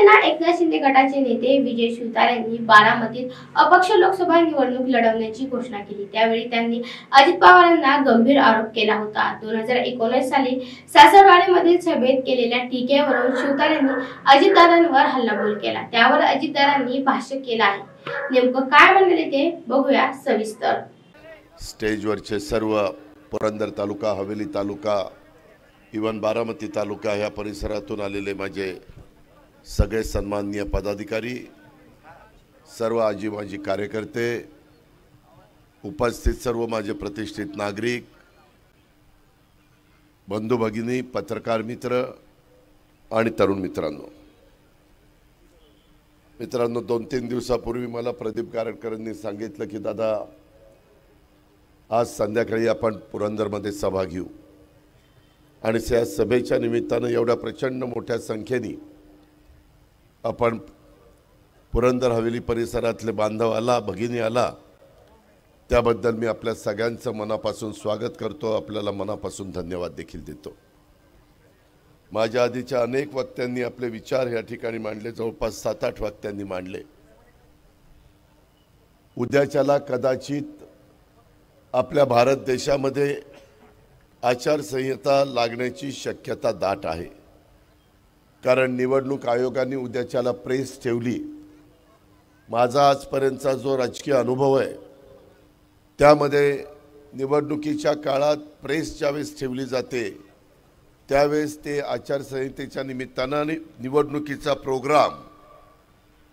शिवसेना एकनाथ शिंदे गटाचे नेते विजय शिवतारे यांनी बारामतीत अपक्ष लोकसभा निवडणूक लढवण्याची घोषणा केली। त्यावेळी त्यांनी अजित पवारांना गंभीर आरोप केला होता। 2019 साली सासरवाडीमधील सभेत केलेल्या टीकेवरून शिवतारेंनी अजितदादांवर हल्लाबोल केला। त्यावर अजितदादांनी भाष्य केलं आहे। नेमकं काय म्हणाले ते बघूया सविस्तर। स्टेजवरचे सर्व पुरंदर तालुका, हवेली तालुका, इवन बारामती तालुका ह्या परिसरातून आलेले माझे सगळे सन्माननीय पदाधिकारी, सर्व आजी माजी कार्यकर्ते, उपस्थित सर्व माझे प्रतिष्ठित नागरिक, बंधू भगिनी, पत्रकार मित्र आणि तरुण मित्रांनो, 2-3 दिवसापूर्वी मला प्रदीप गारटकरांनी सांगितलं की दादा आज संध्याकाळी आपण पुरंदरमध्ये सभा घेऊ आणि त्या सभेच्या निमित्तानं एवढ्या प्रचंड मोठ्या संख्येने आपण पुरंदर हवेली परिसरातले बांधव आला, भगिनी आला, त्याबद्दल मी आपल्या सगळ्यांचं मनापासून स्वागत करतो। आपल्याला मनापासून धन्यवाद देखील देतो। माझ्या आधीच्या अनेक वक्त्यांनी आपले विचार या ठिकाणी मांडले, जवळपास 7-8 वक्त्यांनी मांडले। उद्याच्याला कदाचित आपल्या भारत देशामध्ये आचारसंहिता लागण्याची शक्यता दाट आहे, कारण निवडणूक आयोगाने उद्याच्याला प्रेस ठेवली। माझा आजपर्यंतचा जो राजकीय अनुभव आहे त्यामध्ये निवडणुकीच्या काळात प्रेस ज्यावेळेस ठेवली जाते त्यावेळेस ते आचारसंहितेच्या निमित्तानं आणि निवडणुकीचा प्रोग्राम,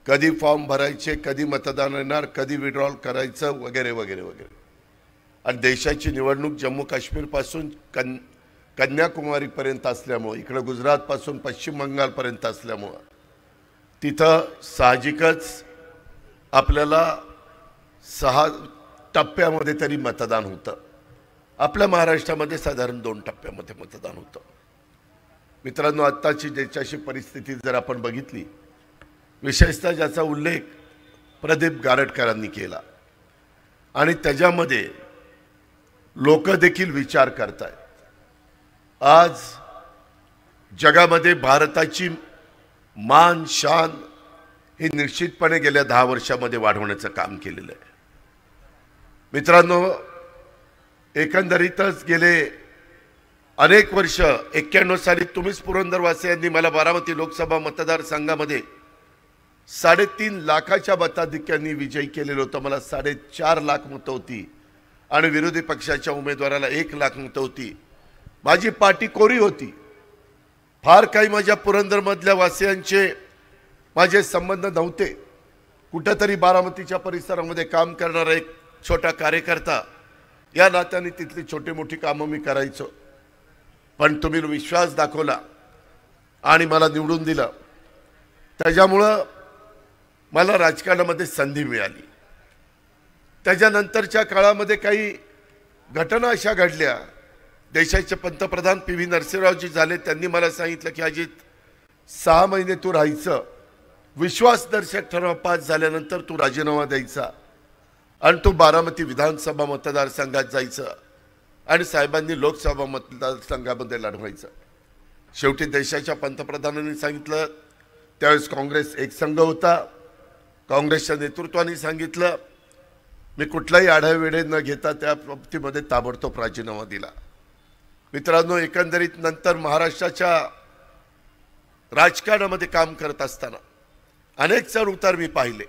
कधी फॉर्म भरायचे, कधी मतदान येणार, कधी विड्रॉल करायचं वगैरे वगैरे वगैरे। आणि देशाची निवडणूक जम्मू काश्मीरपासून कन्याकुमारीपर्यंत असल्यामुळे, इकडे गुजरातपासून पश्चिम बंगालपर्यंत असल्यामुळं तिथं साहजिकच आपल्याला 6 टप्प्यामध्ये तरी मतदान होतं। आपल्या महाराष्ट्रामध्ये साधारण 2 टप्प्यामध्ये मतदान होतं। मित्रांनो, आत्ताची देशाची परिस्थिती जर आपण बघितली, विशेषतः ज्याचा उल्लेख प्रदीप गारटकरांनी केला, आणि त्याच्यामध्ये लोक देखील विचार करतायत। आज जगामध्ये भारताची मान शान ही निश्चितपणे गेल्या 10 वर्षामध्ये वाढवण्याचं काम केलेलं आहे। मित्रांनो, एकंदरीतच गेले अनेक वर्ष, 91 साली तुम्हीच पुरंदरवासियांनी मला बारामती लोकसभा मतदारसंघामध्ये 3.5 लाखाच्या मताधिक्याने विजयी केलेलं होतं। मला 4.5 लाख मतं होती आणि विरोधी पक्षाच्या उमेदवाराला 1 लाख मतं होती। माझी पार्टी कोरी होती। फार काही माझ्या पुरंदरमधल्या वासियांचे माझे संबंध नव्हते। कुठेतरी बारामतीच्या परिसरामध्ये काम करणारा एक छोटा कार्यकर्ता या नात्याने तिथली छोटी मोठी कामं मी करायचो। पण तुम्ही विश्वास दाखवला आणि मला निवडून दिलं, त्याच्यामुळं मला राजकारणामध्ये संधी मिळाली। त्याच्यानंतरच्या काळामध्ये काही घटना अशा घडल्या। देशाचे पंतप्रधान PV नरसिंहरावजी झाले, त्यांनी मला सांगितलं की अजित 6 महिने तू राहायचं, विश्वासदर्शक ठराव पास झाल्यानंतर तू राजीनामा द्यायचा आणि तू बारामती विधानसभा मतदारसंघात जायचं आणि साहेबांनी लोकसभा मतदारसंघामध्ये लढवायचं। शेवटी देशाच्या पंतप्रधानांनी सांगितलं, त्यावेळेस काँग्रेस एक संघ होता, काँग्रेसच्या नेतृत्वाने सांगितलं, मी कुठलाही आढावेढे न घेता त्या बाबतीमध्ये ताबडतोब राजीनामा दिला। मित्रांनो, एकंदरीत नंतर महाराष्ट्राच्या राजकारणामध्ये काम करत असताना अनेक चढ उतार मी पाहिले।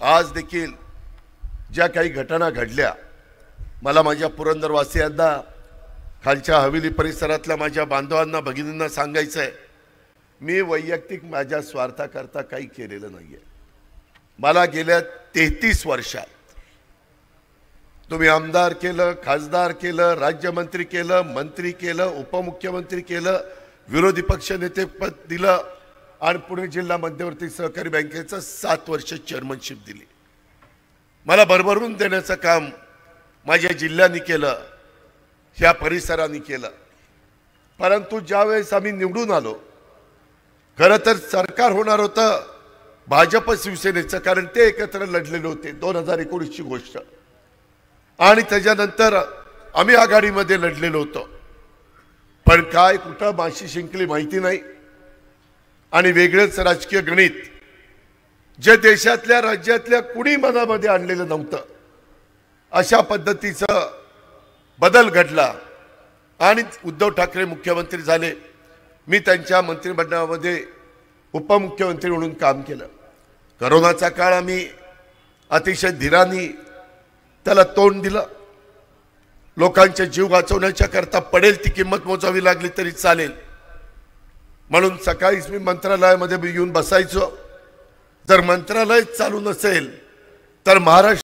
आज देखील ज्या काही घटना घडल्या, मला माझ्या पुरंदरवासियांना, खालच्या हवेली परिसरातल्या माझ्या बांधवांना, भगिनींना सांगायचं आहे, मी वैयक्तिक माझ्या स्वार्थाकरता काही केलेलं नाहीये। मला गेल्या 33 वर्षात तुम्ही आमदार केलं, खासदार केलं, राज्यमंत्री केलं, मंत्री केलं, उपमुख्यमंत्री केलं, विरोधी पक्ष नेते पद दिलं आणि पुणे जिल्हा मध्यवर्ती सहकारी बँकेचं 7 वर्ष चेअरमनशिप दिली। मला भरभरून देण्याचं काम माझ्या जिल्ह्याने केलं, ह्या परिसराने केलं। परंतु ज्यावेळेस आम्ही निवडून आलो, खरं तर सरकार होणार होतं भाजप शिवसेनेचं, कारण ते एकत्र लढलेले होते। 2019 ची गोष्ट, आणि त्याच्यानंतर आम्ही आघाडीमध्ये लढलेलो होतो। पण काय कुठं माशी शिंकली माहिती नाही। आणि वेगळेच राजकीय गणित जे देशातल्या राज्यातल्या कुणी मनामध्ये आणलेलं नव्हतं अशा पद्धतीचा बदल घडला आणि उद्धव ठाकरे मुख्यमंत्री झाले। मी त्यांच्या मंत्रिमंडळामध्ये उपमुख्यमंत्री म्हणून काम केलं। कोरोनाचा काळ आम्ही अतिशय धीराने त्याला तोंड दिलं। लोकांचे जीव वाचवण्याच्या करता पडेल ती किंमत मोजावी लागली तरी चालेल म्हणून सकाळीच मी मंत्रालयामध्ये येऊन बसायचो। जर मंत्रालय चालू नसेल तर महाराष्ट्र